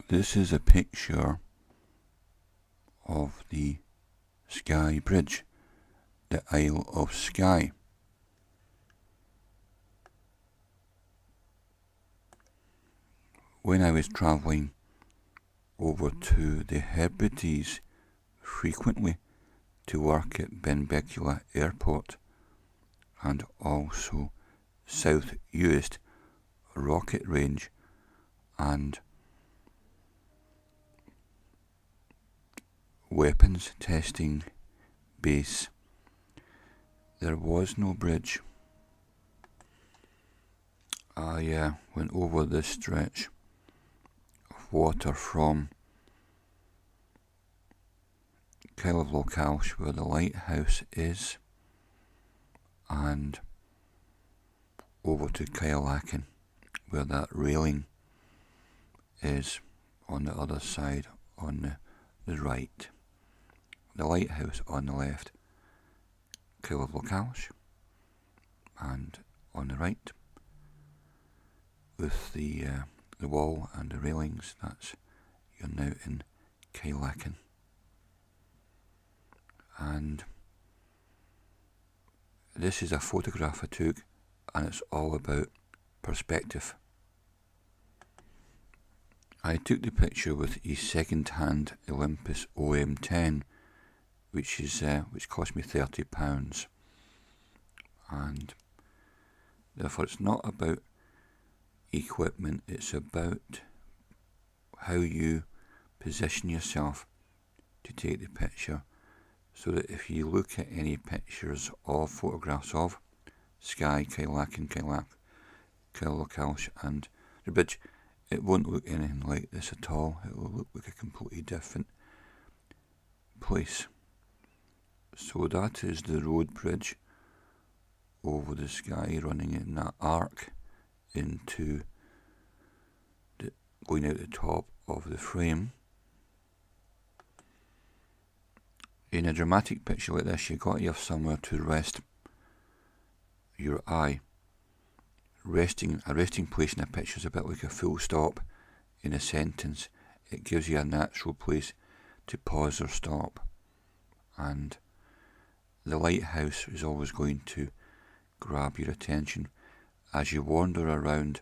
This is a picture of the Skye Bridge, the Isle of Skye. When I was travelling over to the Hebrides frequently to work at Benbecula Airport and also South Uist Rocket Range and weapons testing base, there was no bridge. I went over this stretch of water from Kyle where the lighthouse is and over to Kyleakin where that railing is on the other side on the right. The lighthouse on the left, Kyle and on the right with the wall and the railings, that's you're now in Kyleakin. And this is a photograph I took, and it's all about perspective. I took the picture with a second-hand Olympus OM10, which cost me £30, and therefore it's not about equipment, it's about how you position yourself to take the picture, so that if you look at any pictures of photographs of Skye, Kyleakin, Kyle and the bridge, it won't look anything like this at all. It will look like a completely different place. So that is the road bridge over the Skye, running in that arc into going out the top of the frame. In a dramatic picture like this, you've got to have somewhere to rest your eye. A resting place in a picture is a bit like a full stop in a sentence. It gives you a natural place to pause or stop. And the lighthouse is always going to grab your attention as you wander around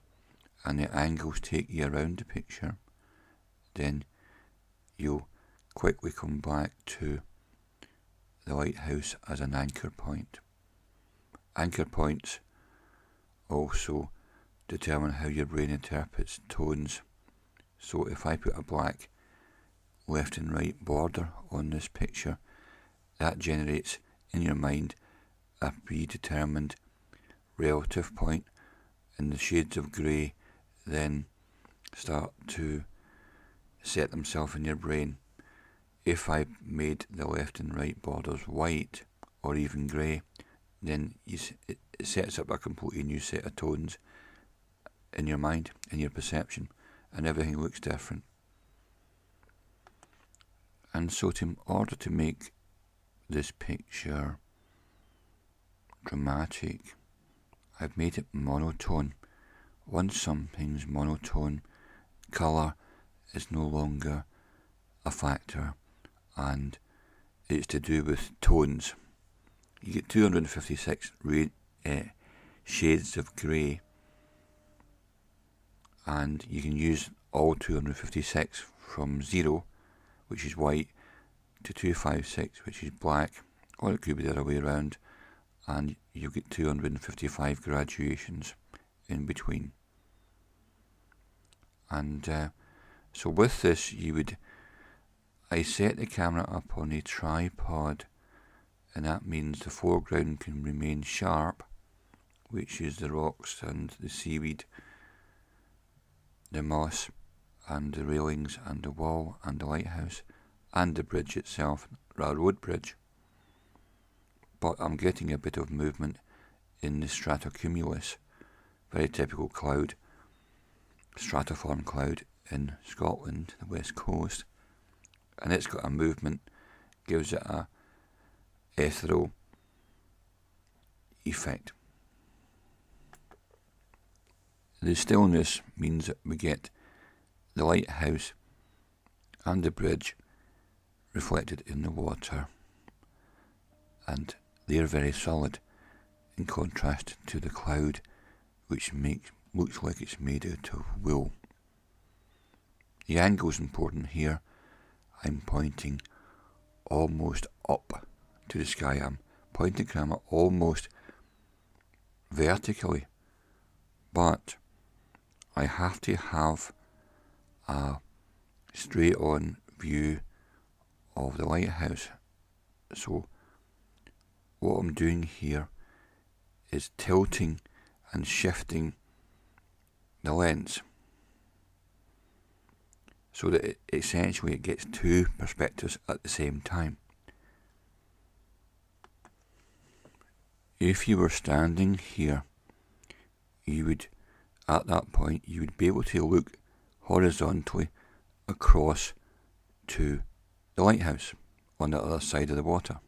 and the angles take you around the picture. Then you'll quickly come back to the lighthouse as an anchor point. Anchor points also determine how your brain interprets tones. So if I put a black left and right border on this picture, that generates in your mind a predetermined relative point, and the shades of grey then start to set themselves in your brain. If I made the left and right borders white or even grey, then it sets up a completely new set of tones in your mind, in your perception, and everything looks different. And so in order to make this picture dramatic, I've made it monotone. Once something's monotone, colour is no longer a factor, and it's to do with tones. You get 256 shades of grey, and you can use all 256 from 0, which is white, to 256, which is black, or it could be the other way around, and you get 255 graduations in between. And so with this, I set the camera up on a tripod, and that means the foreground can remain sharp, which is the rocks and the seaweed, the moss and the railings and the wall and the lighthouse and the bridge itself, a road bridge. But I'm getting a bit of movement in the stratocumulus, very typical cloud, stratiform cloud in Scotland, the west coast, and it's got a movement, gives it a ethereal effect. The stillness means that we get the lighthouse and the bridge reflected in the water, and they're very solid in contrast to the cloud, which looks like it's made out of wool. The angle is important here. I'm pointing almost up to the sky. I'm pointing the camera almost vertically, but I have to have a straight on view of the lighthouse. So what I'm doing here is tilting and shifting the lens so that essentially it gets two perspectives at the same time. If you were standing here, at that point you would be able to look horizontally across to the lighthouse on the other side of the water.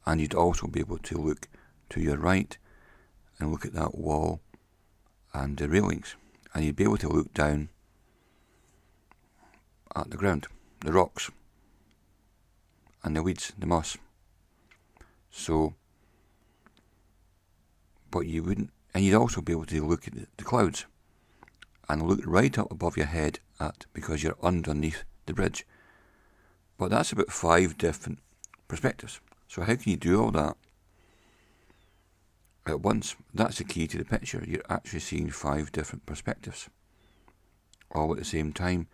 And you'd also be able to look to your right and look at that wall and the railings. And you'd be able to look down at the ground, the rocks, and the weeds, the moss. So, but you wouldn't, and you'd also be able to look at the clouds and look right up above your head because you're underneath the bridge. But that's about 5 different perspectives. So how can you do all that at once? That's the key to the picture. You're actually seeing 5 different perspectives all at the same time.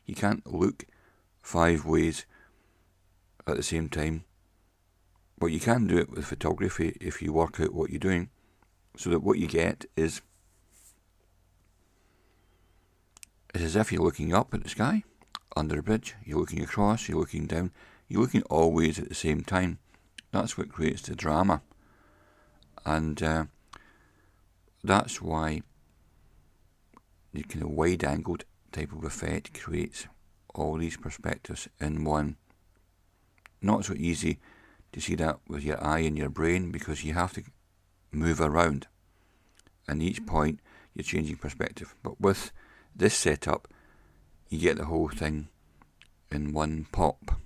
You can't look 5 ways at the same time, but you can do it with photography if you work out what you're doing, so that what you get is as if you're looking up at the sky under a bridge, you're looking across, you're looking down, you're looking always at the same time. That's what creates the drama, and that's why the kind of wide-angled type of effect creates all these perspectives in one. Not so easy to see that with your eye and your brain, because you have to move around, and each point you're changing perspective. But with this setup, you get the whole thing in one pop.